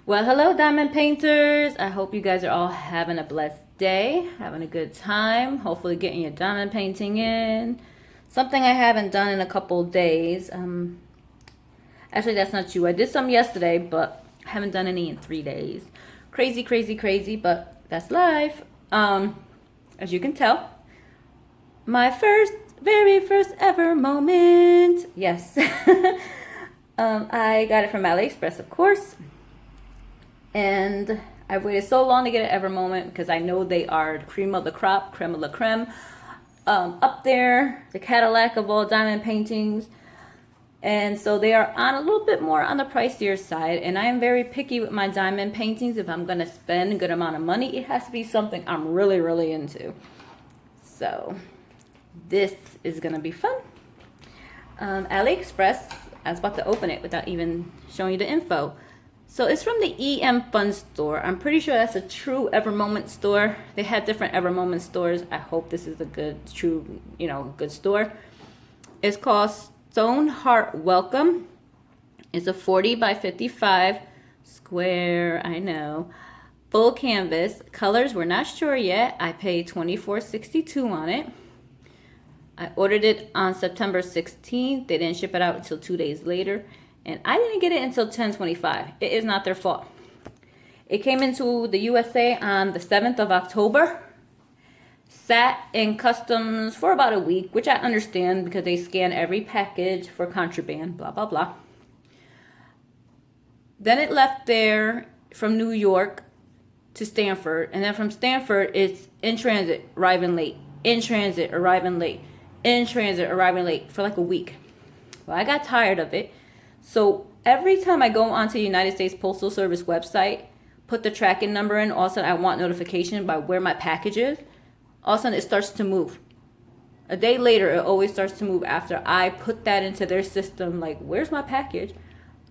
Well, hello, diamond painters. I hope you guys are all having a blessed day, having a good time, hopefully getting your diamond painting in. Something I haven't done in a couple days. Actually, that's not true. I did some yesterday, but I haven't done any in 3 days. Crazy, crazy, crazy, but that's life. As you can tell, my very first ever moment. Yes. I got it from AliExpress, of course. And I've waited so long to get an Evermoment because I know they are the cream of the crop, creme of la creme. Up there, the Cadillac of all diamond paintings. And so they are on a little bit more on the pricier side. And I am very picky with my diamond paintings. If I'm going to spend a good amount of money, it has to be something I'm really, really into. So this is going to be fun. AliExpress, I was about to open it without even showing you the info. So it's from the EM Fun store. I'm pretty sure that's a true Evermoment store. They had different Evermoment stores. I hope this is a good, true, good store. It's called Stone Heart Welcome. It's a 40 by 55 square, I know, full canvas. Colors, we're not sure yet. I paid $24.62 on it. I ordered it on September 16th. They didn't ship it out until 2 days later. And I didn't get it until 10/25. It is not their fault. It came into the USA on the 7th of October. Sat in customs for about a week, which I understand because they scan every package for contraband, blah, blah, blah. Then it left there from New York to Stanford. And then from Stanford, it's in transit, arriving late. In transit, arriving late. In transit, arriving late for like a week. Well, I got tired of it. So every time I go onto the United States Postal Service website, put the tracking number in, all of a sudden I want notification by where my package is, all of a sudden it starts to move. A day later, it always starts to move after I put that into their system, like, where's my package?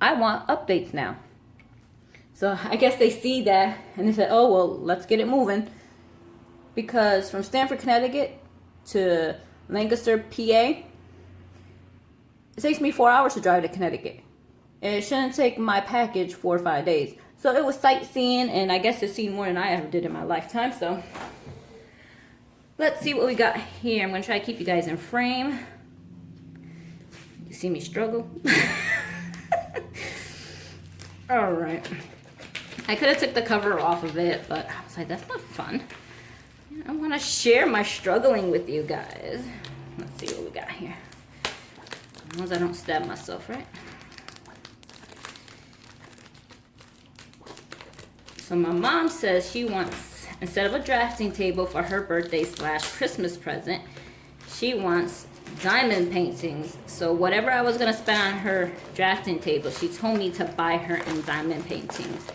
I want updates now. So I guess they see that, and they said, oh, well, let's get it moving. Because from Stamford, Connecticut to Lancaster, PA, it takes me 4 hours to drive to Connecticut. And it shouldn't take my package 4 or 5 days. So it was sightseeing, and I guess it's seen more than I ever did in my lifetime. So let's see what we got here. I'm going to try to keep you guys in frame. You see me struggle? All right. I could have took the cover off of it, but I was like, that's not fun. I want to share my struggling with you guys. Let's see what we got here. As long as I don't stab myself, right? So my mom says she wants, instead of a drafting table for her birthday / Christmas present, she wants diamond paintings. So whatever I was going to spend on her drafting table, she told me to buy her in diamond paintings.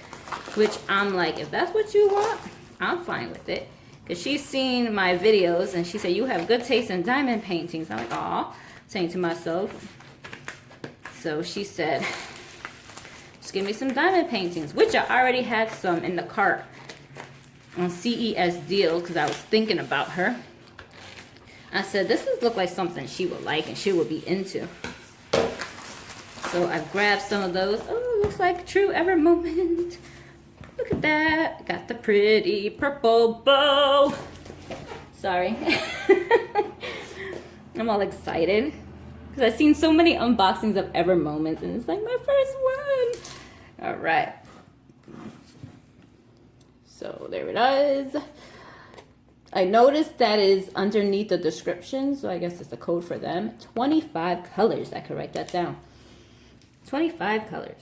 Which I'm like, if that's what you want, I'm fine with it. Because she's seen my videos and she said, you have good taste in diamond paintings. I'm like, aw. Saying to myself. So she said, just give me some diamond paintings, which I already had some in the cart on CES deal because I was thinking about her. I said, this look like something she would like and she would be into. So I grabbed some of those. Oh, looks like true Evermoment. Look at that. Got the pretty purple bow. Sorry. I'm all excited because I've seen so many unboxings of Evermoments and it's like my first one. All right. So there it is. I noticed that is underneath the description, so I guess it's the code for them. 25 colors. I could write that down. 25 colors.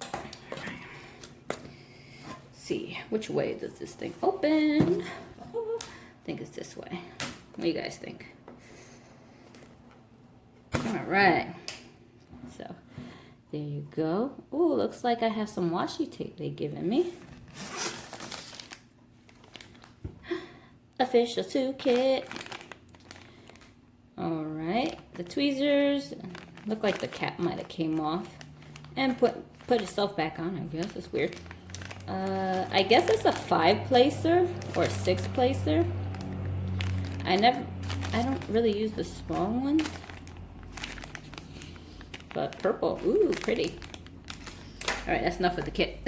All right. Let's see, which way does this thing open? Oh, I think it's this way. What do you guys think? All right, so there you go. Oh, looks like I have some washi tape they've given me. Official toolkit. All right, the tweezers. Look like the cap might have came off and put itself back on. I guess it's weird. I guess it's a 5-placer or a 6-placer. I don't really use the small ones. But purple, ooh, pretty. All right, that's enough with the kit.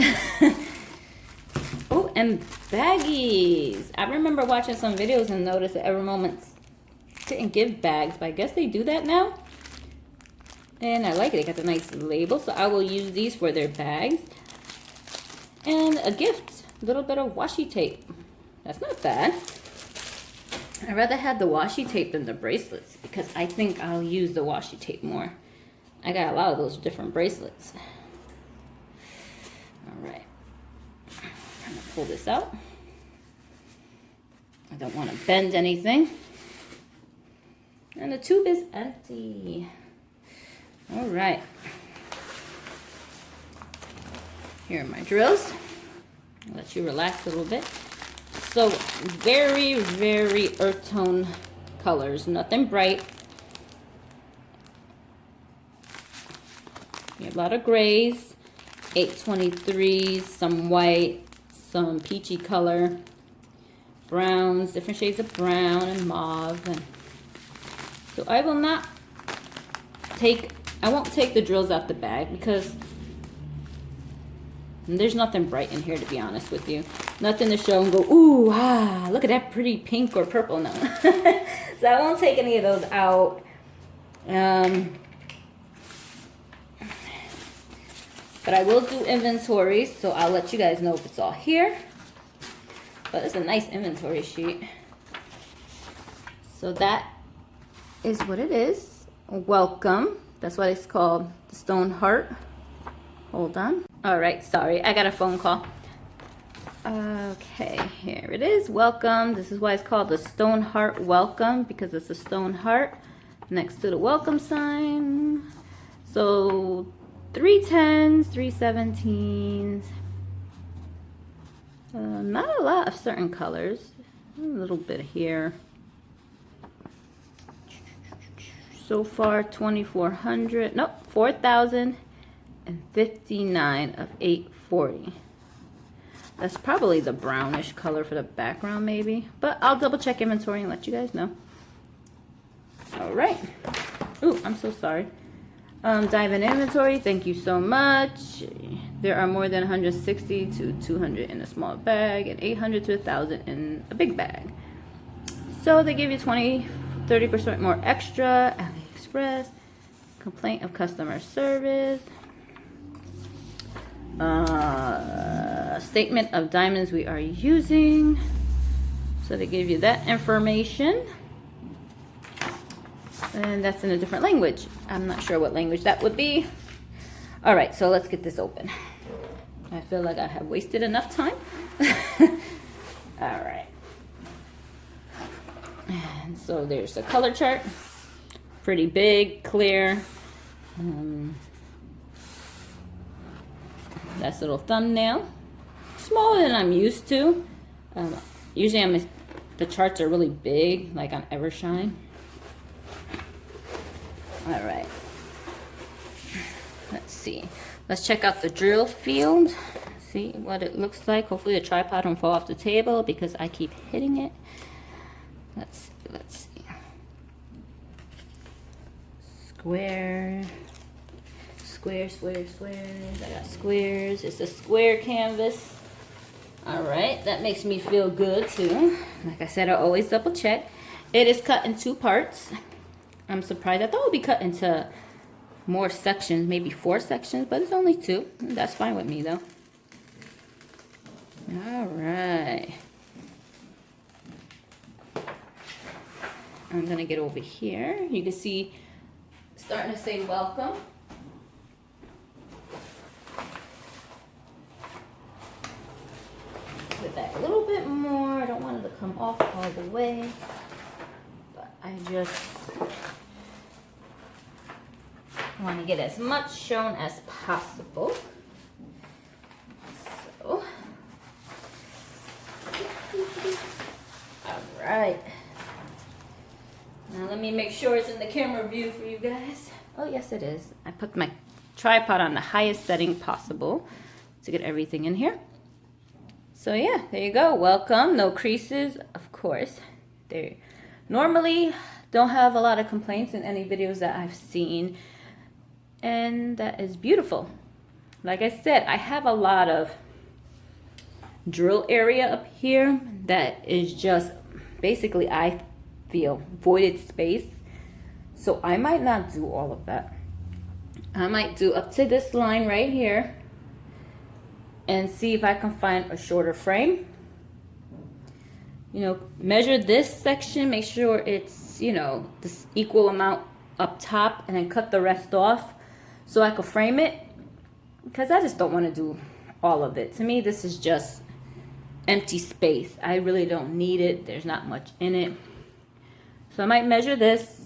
Oh, and baggies. I remember watching some videos and noticed that Evermoment didn't give bags, but I guess they do that now. And I like it. They got the nice label, so I will use these for their bags. And a gift, a little bit of washi tape. That's not bad. I'd rather have the washi tape than the bracelets because I think I'll use the washi tape more. I got a lot of those different bracelets. All right. I'm gonna pull this out. I don't want to bend anything. And the tube is empty. All right. Here are my drills. I'll let you relax a little bit. So very, very earth tone colors, nothing bright. You have a lot of grays, 823s, some white, some peachy color, browns, different shades of brown and mauve. And so I won't take the drills out the bag because there's nothing bright in here, to be honest with you. Nothing to show and go, ooh, ah, look at that pretty pink or purple. No. So I won't take any of those out. But I will do inventories, so I'll let you guys know if it's all here. But it's a nice inventory sheet. So that is what it is. Welcome. That's why it's called the Stone Heart. Hold on. All right, sorry, I got a phone call. Okay, here it is. Welcome. This is why it's called the Stone Heart Welcome, because it's a stone heart next to the welcome sign. So 310s, 317s. Not a lot of certain colors. A little bit here. So far, 2,400. Nope, 4,059 of 840. That's probably the brownish color for the background, maybe. But I'll double check inventory and let you guys know. All right. Ooh, I'm so sorry. Dive in inventory. Thank you so much. There are more than 160 to 200 in a small bag and 800 to 1,000 in a big bag. So they give you 30% more extra. AliExpress. Complaint of customer service. Statement of diamonds we are using. So they give you that information. And that's in a different language. I'm not sure what language that would be. All right, so let's get this open. I feel like I have wasted enough time. All right. And so there's a color chart. Pretty big, clear. That's a little thumbnail. Smaller than I'm used to. Usually the charts are really big, like on Evershine. All right. Let's see. Let's check out the drill field. See what it looks like. Hopefully the tripod won't fall off the table because I keep hitting it. Let's see. Let's see. Square. Square, square, squares. I got squares. It's a square canvas. All right. That makes me feel good too. Like I said, I always double check. It is cut in 2 parts. I'm surprised. I thought it would be cut into more sections, maybe 4 sections, but it's only 2. That's fine with me though. All right. I'm gonna get over here. You can see starting to say welcome. Put it back a little bit more. I don't want it to come off all the way, but I just want to get as much shown as possible. So, all right. Now let me make sure it's in the camera view for you guys. Oh yes it is. I put my tripod on the highest setting possible to get everything in here. So yeah, there you go. Welcome. No creases, of course. They normally don't have a lot of complaints in any videos that I've seen. And that is beautiful. like I said, I have a lot of drill area up here that is just basically, I feel, voided space. So I might not do all of that. I might do up to this line right here and see if I can find a shorter frame. You know, measure this section, make sure it's, you know, this equal amount up top, and then cut the rest off so I could frame it, because I just don't want to do all of it. To me, this is just empty space. I really don't need it. There's not much in it. So I might measure this,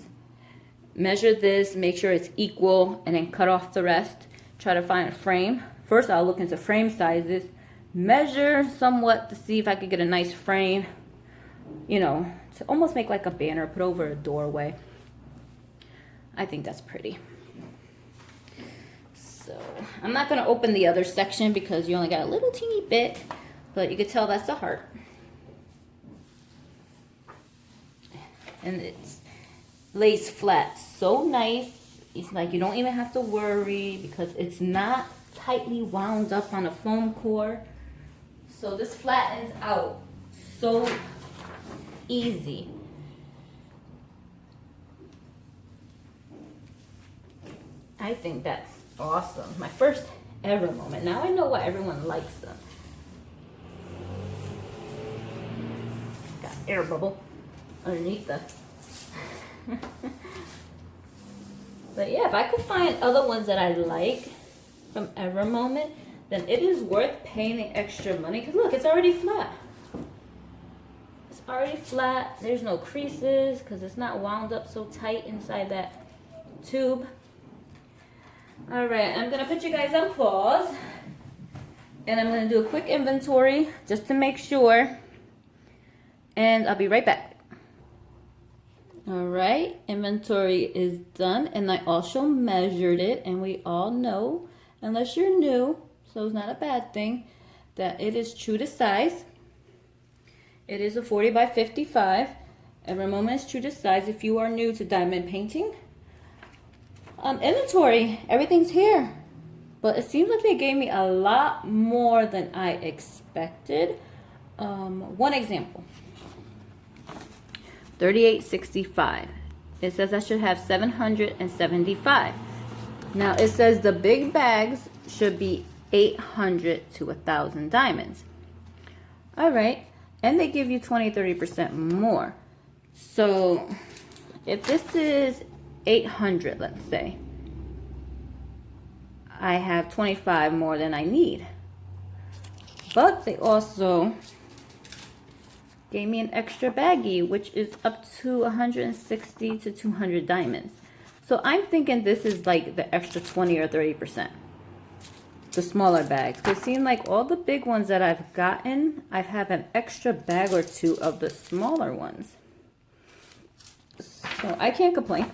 make sure it's equal, and then cut off the rest. Try to find a frame. First, I'll look into frame sizes, measure somewhat to see if I could get a nice frame, you know, to almost make like a banner, put over a doorway. I think that's pretty. So I'm not going to open the other section because you only got a little teeny bit, but you can tell that's a heart. And it's lays flat, so nice. It's like you don't even have to worry because it's not tightly wound up on a foam core. So this flattens out so easy. I think that's awesome. My first Evermoment. Now I know why everyone likes them. Got air bubble underneath the but yeah, if I could find other ones that I like from Evermoment, then it is worth paying the extra money. Because look, it's already flat. It's already flat. There's no creases because it's not wound up so tight inside that tube. All right, I'm gonna put you guys on pause, and I'm gonna do a quick inventory just to make sure, and I'll be right back. All right, inventory is done, and I also measured it, and we all know, unless you're new, so it's not a bad thing, that it is true to size. It is a 40 by 55. Evermoment is true to size if you are new to diamond painting. Inventory, everything's here, but it seems like they gave me a lot more than I expected. One example. 3865. It says I should have 775. Now it says the big bags should be 800 to 1,000 diamonds. All right, and they give you 20-30% more. So if this is 800, let's say, I have 25 more than I need. But they also gave me an extra baggie, which is up to 160 to 200 diamonds. So I'm thinking this is like the extra 20 or 30%. The smaller bags. It seems like all the big ones that I've gotten, I have an extra bag or two of the smaller ones. So I can't complain.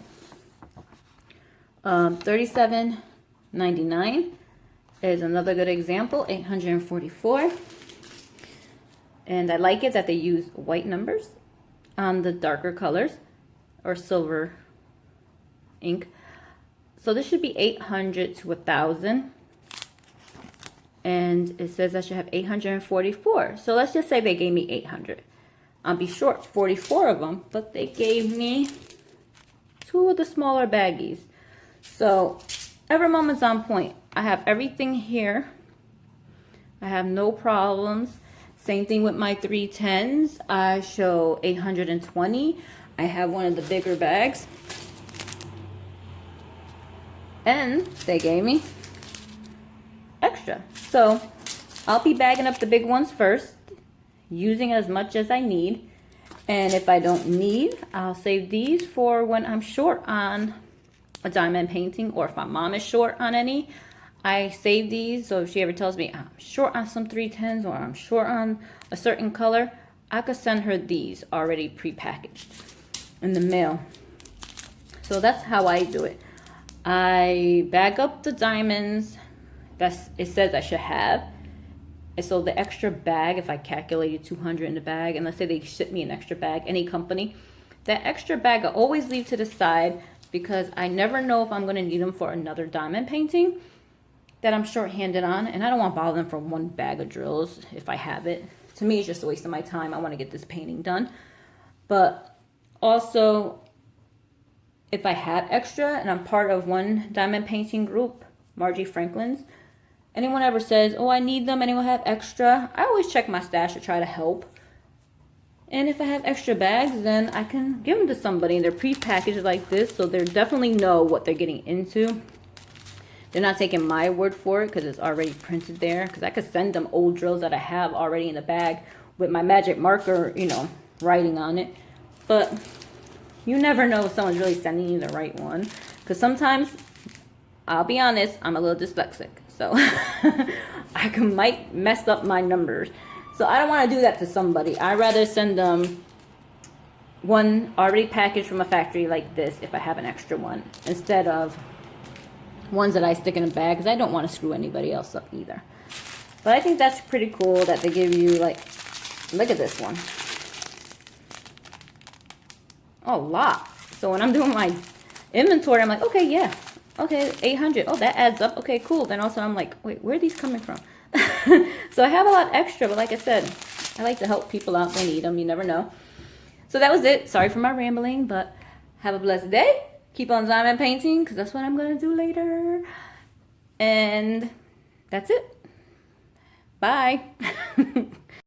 $37.99 is another good example. 844. And I like it that they use white numbers on the darker colors, or silver ink. So this should be 800 to 1,000. And it says I should have 844. So let's just say they gave me 800. I'll be short 44 of them, but they gave me 2 of the smaller baggies. So Evermoment's on point. I have everything here. I have no problems. Same thing with my 310s. I show 820. I have one of the bigger bags. And they gave me extra. So I'll be bagging up the big ones first, using as much as I need. And if I don't need, I'll save these for when I'm short on a diamond painting, or if my mom is short on any. I save these, so if she ever tells me I'm short on some 310s or I'm short on a certain color, I could send her these already prepackaged in the mail. So that's how I do it. I bag up the diamonds it says I should have. And so the extra bag, if I calculated 200 in the bag, and let's say they ship me an extra bag, any company, that extra bag I always leave to the side because I never know if I'm going to need them for another diamond painting. that I'm short-handed on, and I don't want to bother them for one bag of drills if I have it. To me, it's just a waste of my time. I want to get this painting done. But also, if I have extra and I'm part of one diamond painting group, Margie Franklin's, anyone ever says, oh, I need them, anyone have extra, I always check my stash to try to help. And if I have extra bags, then I can give them to somebody. And they're pre-packaged like this, so they definitely know what they're getting into. They're not taking my word for it because it's already printed there. Because I could send them old drills that I have already in the bag with my magic marker, you know, writing on it. But you never know if someone's really sending you the right one. Because sometimes, I'll be honest, I'm a little dyslexic. So I might mess up my numbers. So I don't want to do that to somebody. I'd rather send them one already packaged from a factory like this if I have an extra one, instead of ones that I stick in a bag, because I don't want to screw anybody else up either. But I think that's pretty cool that they give you, like, look at this one. A lot. So when I'm doing my inventory, I'm like, okay, yeah. Okay, 800. Oh, that adds up. Okay, cool. Then also I'm like, wait, where are these coming from? So I have a lot extra, but like I said, I like to help people out. They need them. You never know. So that was it. Sorry for my rambling, but have a blessed day. Keep on diamond painting, because that's what I'm going to do later. And that's it. Bye.